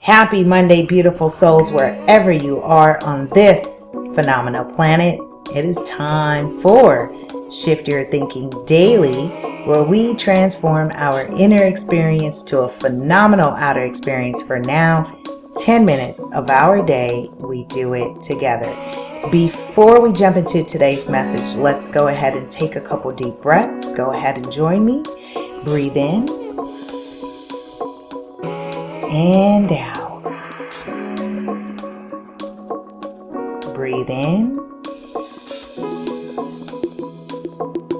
Happy Monday, beautiful souls, wherever you are on this phenomenal planet. It is time for Shift Your Thinking Daily, where we transform our inner experience to a phenomenal outer experience for now. 10 minutes of our day, we do it together. Before we jump into today's message, let's go ahead and take a couple deep breaths. Go ahead and join me. Breathe in and out. Breathe in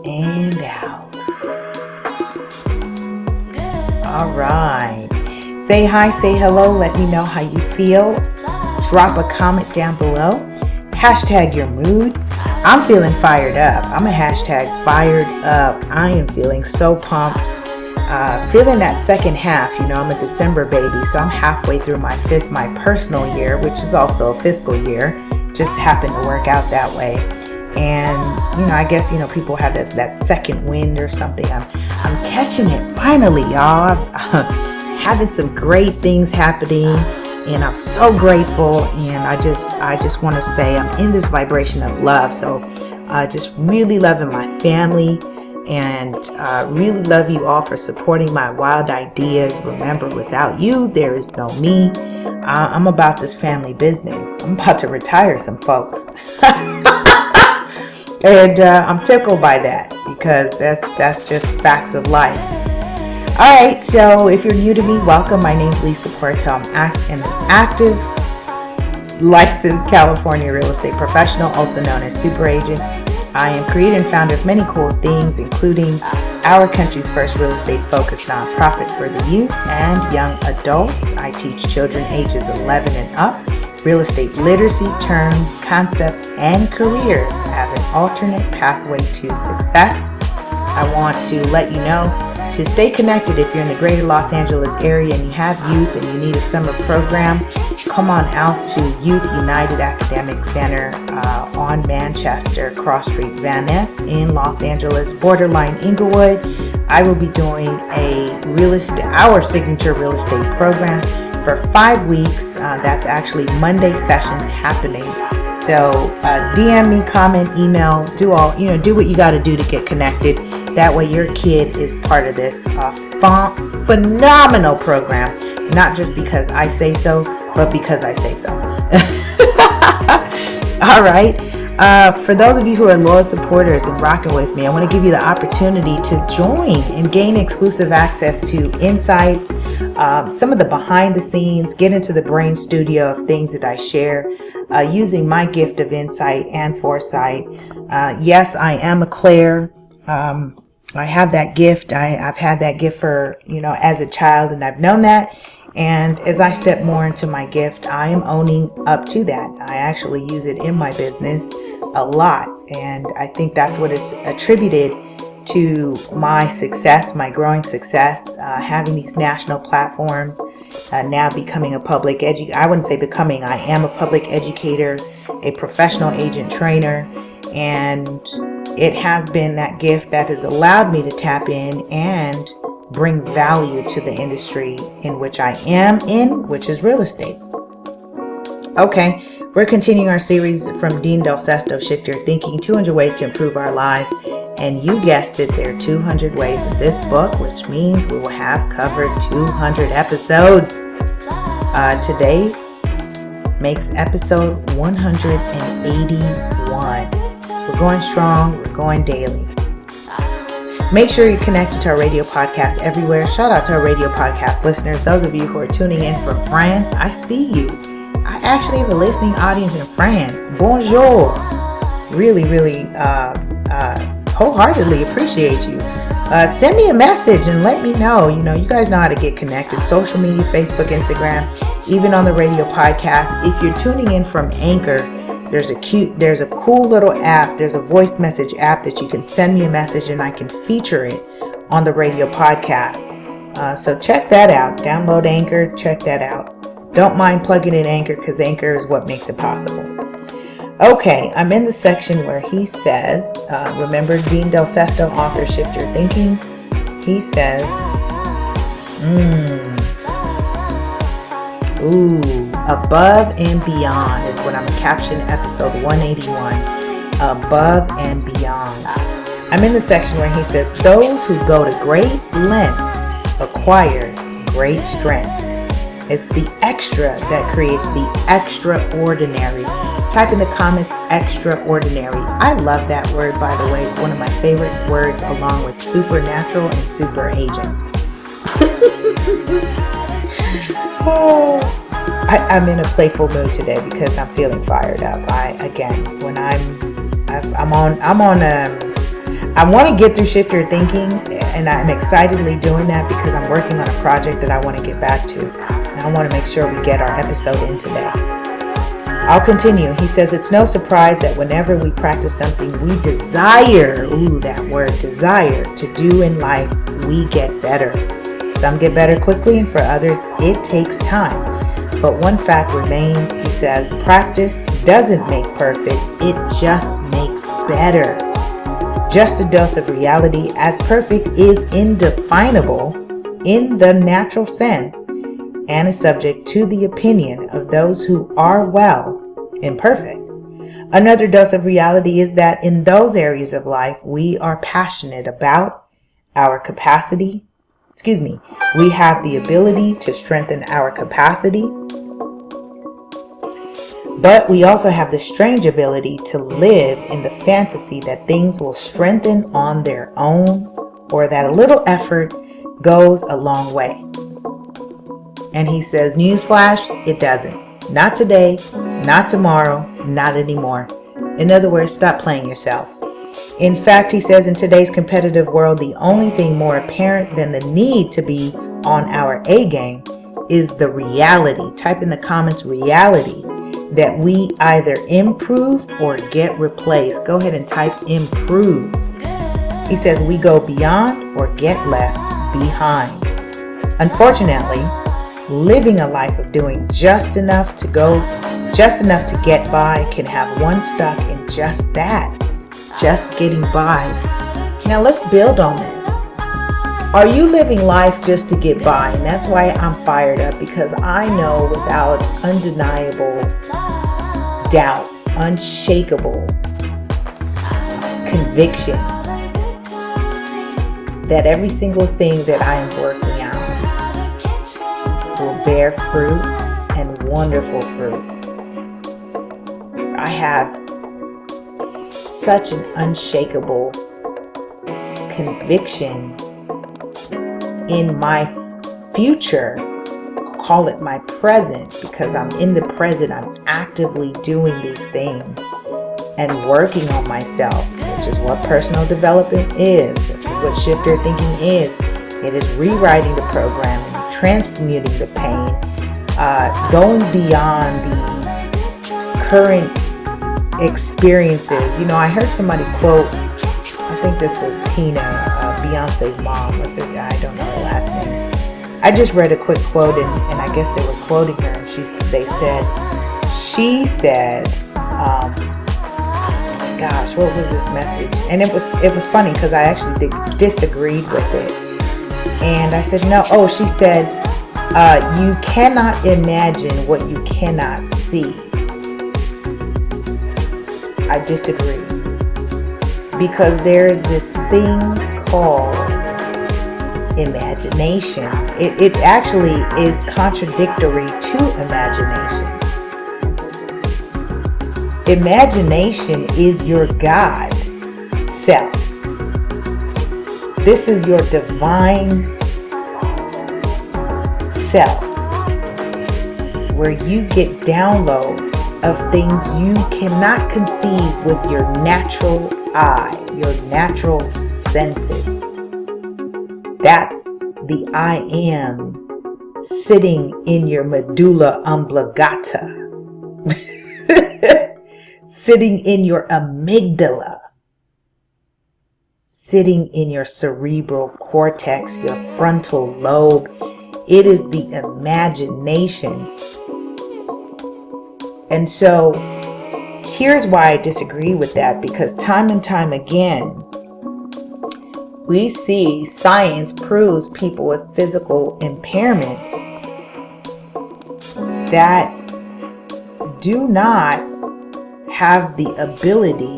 and out. All right. Say hi, say hello. Let me know how you feel. Drop a comment down below. Hashtag your mood. I'm feeling fired up. I'm a hashtag fired up. I am feeling so pumped. Feeling that second half. I'm a December baby, so I'm halfway through my personal year, which is also a fiscal year. Just happened to work out that way. And I guess people have that second wind or something. I'm catching it finally, y'all. I'm having some great things happening, and I'm so grateful. And I just want to say I'm in this vibration of love. So just really loving my family, and really love you all for supporting my wild ideas. Remember, without you, there is no me. I'm about this family business. I'm about to retire some folks. And I'm tickled by that, because that's just facts of life. All right, so if you're new to me, welcome. My name's Lisa Puerto. I'm an active, licensed California real estate professional, also known as super agent. I am creator and founder of many cool things, including our country's first real estate focused nonprofit for the youth and young adults. I teach children ages 11 and up real estate literacy, terms, concepts, and careers as an alternate pathway to success. I want to let you know to stay connected. If you're in the greater Los Angeles area and you have youth and you need a summer program, come on out to Youth United Academic Center on Manchester, Cross Street, Van Ness in Los Angeles, borderline Inglewood. I will be doing our signature real estate program for 5 weeks. That's actually Monday sessions happening. So DM me, comment, email, do what you got to do to get connected. That way your kid is part of this phenomenal program, not just because I say so, but because I say so. All right. For those of you who are loyal supporters and rocking with me, I want to give you the opportunity to join and gain exclusive access to insights, some of the behind the scenes, get into the brain studio of things that I share using my gift of insight and foresight. Yes, I am a Claire. I have that gift. I've had that gift for, as a child, and I've known that. And as I step more into my gift, I am owning up to that. I actually use it in my business a lot. And I think that's what is attributed to my success, my growing success, having these national platforms, now becoming a public I wouldn't say becoming, I am a public educator, a professional agent trainer, and it has been that gift that has allowed me to tap in and bring value to the industry in which I am in, which is real estate. Okay, we're continuing our series from Dean Del Sesto, Shift Your Thinking, 200 Ways to Improve Our Lives. And you guessed it, there are 200 ways in this book, which means we will have covered 200 episodes. Today makes episode 181. We're going strong, we're going daily. Make sure you're connected to our radio podcast everywhere. Shout out to our radio podcast listeners. Those of you who are tuning in from France, I see you. I actually have a listening audience in France. Bonjour. Really, wholeheartedly appreciate you. Send me a message and let me know. You guys know how to get connected. Social media, Facebook, Instagram, even on the radio podcast. If you're tuning in from Anchor, there's a cool little app. There's a voice message app that you can send me a message and I can feature it on the radio podcast. So check that out. Download Anchor. Check that out. Don't mind plugging in Anchor, because Anchor is what makes it possible. Okay, I'm in the section where he says, remember Dean Del Sesto, author, Shift Your Thinking. He says, Ooh, above and beyond is what I'm captioning episode 181. Above and beyond. I'm in the section where he says, those who go to great lengths acquire great strengths. It's the extra that creates the extraordinary. Type in the comments, extraordinary. I love that word, by the way. It's one of my favorite words, along with supernatural and superagent. I'm in a playful mood today because I'm feeling fired up. I want to get through Shift Your Thinking, and I'm excitedly doing that because I'm working on a project that I want to get back to. And I want to make sure we get our episode in today. I'll continue. He says, it's no surprise that whenever we practice something we desire, that word desire, to do in life, we get better. Some get better quickly, and for others, it takes time. But one fact remains, he says, practice doesn't make perfect, it just makes better. Just a dose of reality, as perfect is indefinable in the natural sense and is subject to the opinion of those who are well imperfect. Another dose of reality is that in those areas of life we are passionate about, our capacity, we have the ability to strengthen our capacity, but we also have the strange ability to live in the fantasy that things will strengthen on their own, or that a little effort goes a long way. And he says, newsflash, it doesn't. Not today, not tomorrow, not anymore. In other words, stop playing yourself. In fact, he says, in today's competitive world, the only thing more apparent than the need to be on our A game is the reality. Type in the comments, reality, that we either improve or get replaced. Go ahead and type improve. He says we go beyond or get left behind. Unfortunately, living a life of doing just enough to get by can have one stuck in just that, just getting by. Now let's build on this. Are you living life just to get by? And that's why I'm fired up, because I know without undeniable doubt, unshakable conviction, that every single thing that I am working on will bear fruit, and wonderful fruit. I have such an unshakable conviction in my future. Call it my present, because I'm in the present. I'm actively doing these things and working on myself, which is what personal development is. This is what Shift Your Thinking is. It is rewriting the programming, transmuting the pain, going beyond the current experiences. I heard somebody quote, I think this was Tina, Beyonce's mom. I don't know her last name. I just read a quick quote, and I guess they were quoting her, and she said, gosh, what was this message? And it was funny because I actually disagreed with it. And I said, no. Oh, she said, you cannot imagine what you cannot see. I disagree. Because there's this thing called imagination. It actually is contradictory to imagination. Imagination is your God self. This is your divine self, where you get downloads of things you cannot conceive with your natural eye, your natural senses. That's the I am sitting in your medulla oblongata, sitting in your amygdala, sitting in your cerebral cortex, your frontal lobe. It is the imagination. And so here's why I disagree with that, because time and time again, we see science proves people with physical impairments that do not have the ability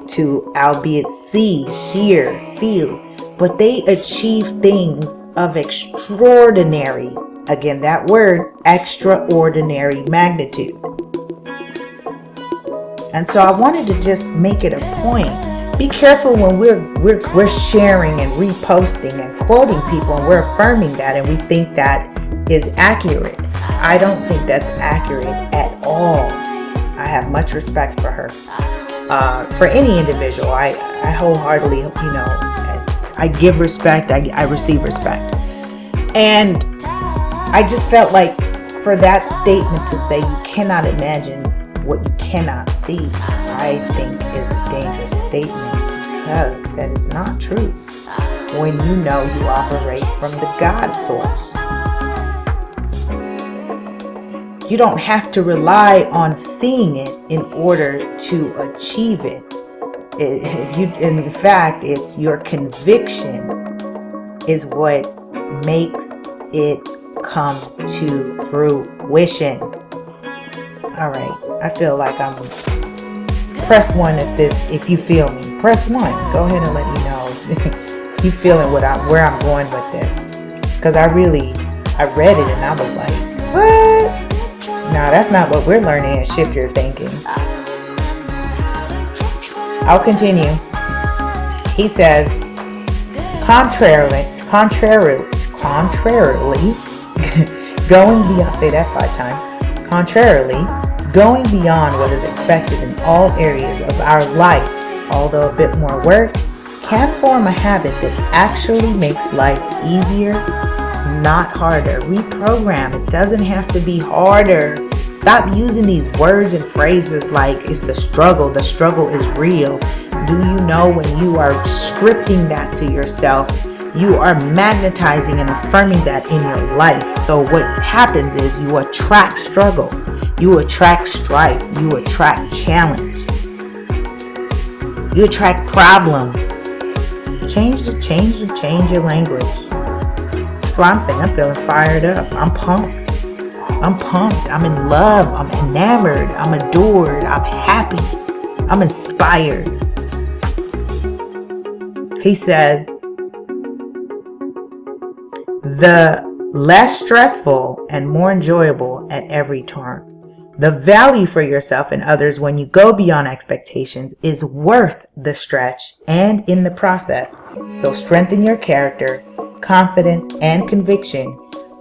to, albeit see, hear, feel, but they achieve things of extraordinary, again that word, extraordinary magnitude. And so I wanted to just make it a point. Be careful when we're sharing and reposting and quoting people and we're affirming that and we think that is accurate. I don't think that's accurate at all. I have much respect for her. For any individual, I wholeheartedly, I give respect, I receive respect. And I just felt like for that statement to say you cannot imagine what you cannot see, I think is a dangerous statement, because that is not true when you know you operate from the God source. You don't have to rely on seeing it in order to achieve it. In fact, it's your conviction is what makes it come to fruition. All right, I feel like I'm press 1 if you feel me. Press 1. Go ahead and let me know you feeling where I'm going with this. Because I read it and I was like, what? No, that's not what we're learning in Shift Your Thinking. I'll continue. He says, contrarily, going beyond, say that 5 times. Contrarily, going beyond what is expected in all areas of our life, although a bit more work, can form a habit that actually makes life easier, not harder. Reprogram. It doesn't have to be harder. Stop using these words and phrases like it's a struggle. The struggle is real. Do you know when you are scripting that to yourself, you are magnetizing and affirming that in your life. So what happens is you attract struggle. You attract strife. You attract challenge. You attract problem. Change your language. That's why I'm saying I'm feeling fired up. I'm pumped. I'm in love. I'm enamored. I'm adored. I'm happy. I'm inspired. He says, the less stressful and more enjoyable at every turn. The value for yourself and others when you go beyond expectations is worth the stretch, and in the process, you'll strengthen your character, confidence, and conviction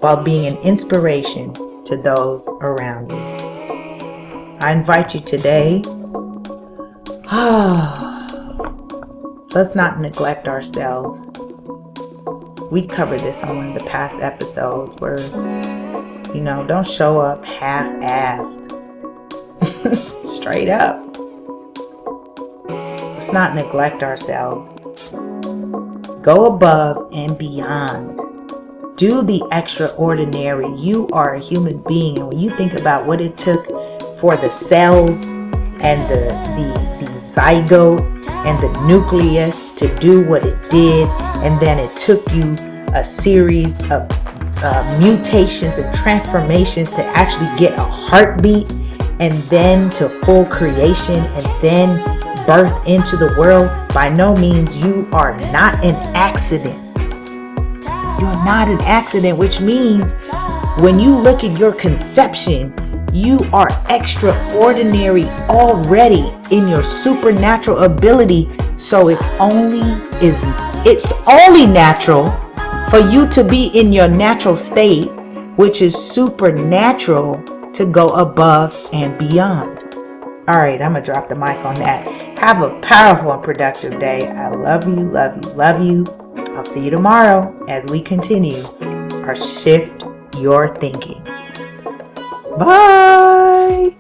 while being an inspiration to those around you. I invite you today, let's not neglect ourselves. We covered this on one of the past episodes where, don't show up half-assed. Straight up. Let's not neglect ourselves. Go above and beyond. Do the extraordinary. You are a human being, and when you think about what it took for the cells and the zygote and the nucleus to do what it did, and then it took you a series of mutations and transformations to actually get a heartbeat, and then to full creation, and then birth into the world. By no means, you are not an accident. You're not an accident, which means when you look at your conception, you are extraordinary already in your supernatural ability. So it's only natural for you to be in your natural state, which is supernatural, to go above and beyond. All right, I'm going to drop the mic on that. Have a powerful and productive day. I love you, love you, love you. I'll see you tomorrow as we continue our Shift Your Thinking. Bye.